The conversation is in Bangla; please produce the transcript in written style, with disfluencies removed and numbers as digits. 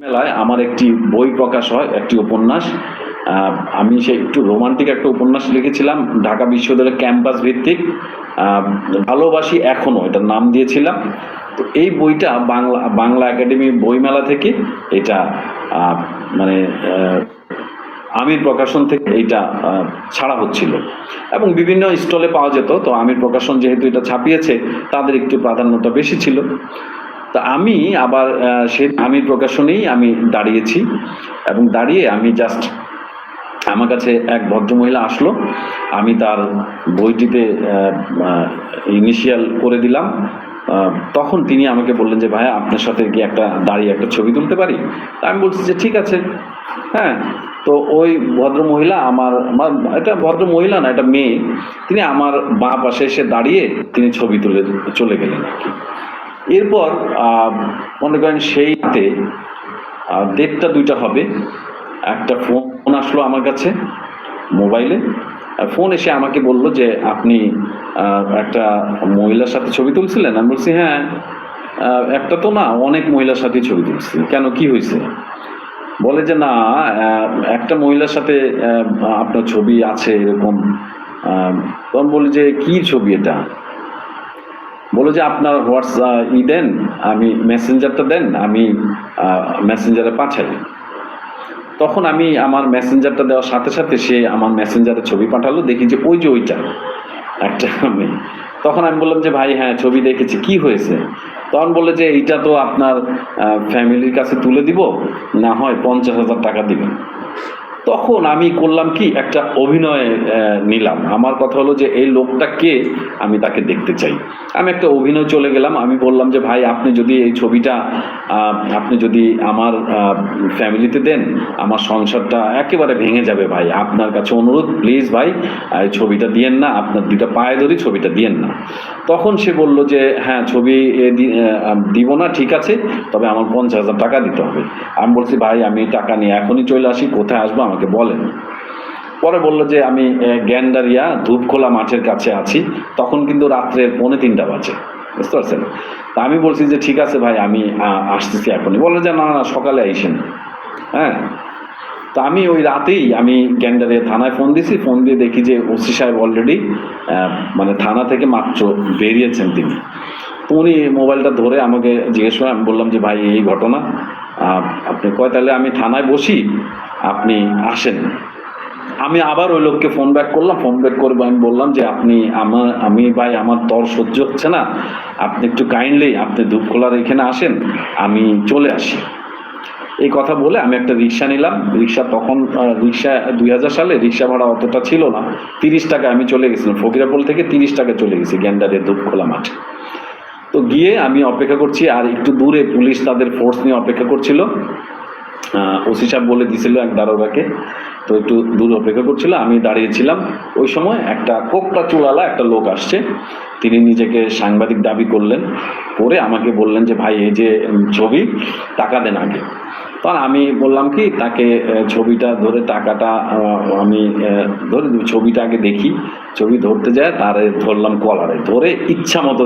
মেলায় আমার একটি বই প্রকাশ হয়, একটি উপন্যাস। আমি সেই একটু রোমান্টিক একটা উপন্যাস লিখেছিলাম, ঢাকা বিশ্ববিদ্যালয়ের ক্যাম্পাস ভিত্তিক। ভালোবাসি এখনো এটার নাম দিয়েছিলাম। তো এই বইটা বাংলা বাংলা একাডেমি বইমেলা থেকে এটা মানে আমির প্রকাশন থেকে এইটা ছাড়া হচ্ছিল এবং বিভিন্ন স্টলে পাওয়া যেত। তো আমির প্রকাশন যেহেতু এটা ছাপিয়েছে, তাদের একটু প্রাধান্যটা বেশি ছিল। তা আমি আবার সেই আমির প্রকাশনেই আমি দাঁড়িয়েছি এবং দাঁড়িয়ে আমি জাস্ট আমার কাছে এক ভদ্রমহিলা আসলো, আমি তার বইটিতে ইনিশিয়াল করে দিলাম। তখন তিনি আমাকে বললেন যে ভাইয়া আপনার সাথে কি একটা দাঁড়িয়ে একটা ছবি তুলতে পারি? আমি বলছি যে ঠিক আছে। হ্যাঁ, তো ওই ভদ্রমহিলা আমার এটা ভদ্র মহিলা না, এটা মেয়ে, তিনি আমার বাঁ পাশে এসে দাঁড়িয়ে তিনি ছবি তুলে চলে গেলেন আর কি। এরপর মনে করেন সেইতে 1:30-2টা হবে, একটা ফোন আসলো আমার কাছে মোবাইলে। ফোন এসে আমাকে বলল যে আপনি একটা মহিলার সাথে ছবি তুলছিলেন? আমি বলছি হ্যাঁ। একটা তো না, অনেক মহিলার সাথে ছবি তুলছি। কেন, কি হয়েছে? বলে যে না, একটা মহিলার সাথে আপনার ছবি আছে এরকম। তখন বলি যে কি ছবি এটা? বলো যে আপনার দেন, আমি মেসেঞ্জারটা দেন, আমি মেসেঞ্জারে পাঠাই। তখন আমি আমার মেসেঞ্জারটা দেওয়ার সাথে সাথে সে আমার মেসেঞ্জারে ছবি পাঠালো, দেখি যে ওই যে ওইটা একটা মেয়ে। তখন আমি বললাম যে ভাই হ্যাঁ ছবি দেখেছি, কি হয়েছে? তখন বললে যে এইটা তো আপনার ফ্যামিলির কাছে তুলে দিব, না হয় 50,000 টাকা দিবেন। তখন আমি করলাম কি, একটা অভিনয় নিলাম। আমার কথা হলো যে এই লোকটা কে, আমি তাকে দেখতে চাই। আমি একটা অভিনয় চলে গেলাম। আমি বললাম যে ভাই আপনি যদি এই ছবিটা আপনি যদি আমার ফ্যামিলিতে দেন, আমার সংসারটা একেবারে ভেঙে যাবে ভাই, আপনার কাছে অনুরোধ প্লিজ ভাই এই ছবিটা দিয়েন না, আপনার দুইটা পায়ে ধরি ছবিটা দিয়েন না। তখন সে বলল যে হ্যাঁ ছবি দিব না, ঠিক আছে, তবে আমার 50,000 টাকা দিতে হবে। আমি বলছি ভাই আমি টাকা নিয়ে এখনই চলে আসি, কোথায় আসবো আমাকে বলেন। পরে বললো যে আমি গ্যান্ডারিয়া ধূপখোলা মাঠের কাছে আছি। তখন কিন্তু রাত্রে 2:45 বাজে, বুঝতে পারছেন? তা আমি বলছি যে ঠিক আছে ভাই আমি আসতেছি এখনই। বললো যে না না সকালে আইসেন। হ্যাঁ, তো আমি ওই রাতেই আমি গ্যান্ডারিয়া থানায় ফোন দিছি। ফোন দিয়ে দেখি যে ওসি সাহেব অলরেডি মানে থানা থেকে মাত্র বেরিয়েছেন তিনি। তো উনি মোবাইলটা ধরে আমাকে জিজ্ঞেস করে, আমি বললাম যে ভাই এই ঘটনা। আপনি কয় তাহলে আমি থানায় বসি, আপনি আসেন। আমি আবার ওই লোককে ফোন ব্যাক করলাম। ফোন ব্যাক করবো আমি বললাম যে আমি ভাই আমার তর সহ্য হচ্ছে না, আপনি একটু কাইন্ডলি আপনি ধূপখোলার এখানে আসেন, আমি চলে আসি। এই কথা বলে আমি একটা রিক্সা নিলাম। রিক্সা তখন 2000 সালে রিক্সা ভাড়া অতটা ছিল না, 30 টাকা আমি চলে গেছিলাম। ফকিরাপুল থেকে 30 টাকা চলে গেছি গ্যান্ডারের ধূপখোলা মাঠে। তো গিয়ে আমি অপেক্ষা করছি, আর একটু দূরে পুলিশ তাদের ফোর্স নিয়ে অপেক্ষা করছিল। ওসি সাহেব বলে দিছিল এক দারোগাকে, তো একটু দূর অপেক্ষা করছিল, আমি দাঁড়িয়েছিলাম। ওই সময় একটা কোকটা চুলালা একটা লোক আসছে, তিনি নিজেকে সাংবাদিক দাবি করলেন, করে আমাকে বললেন যে ভাই এই যে ছবি, টাকা দেন আগে। তখন আমি বললাম কি তাকে ছবিটা ধরে টাকাটা আমি ধরে ছবিটা আগে দেখি। ছবি ধরতে যায়, তারে ধরলাম কলারে, ধরে ইচ্ছা মতো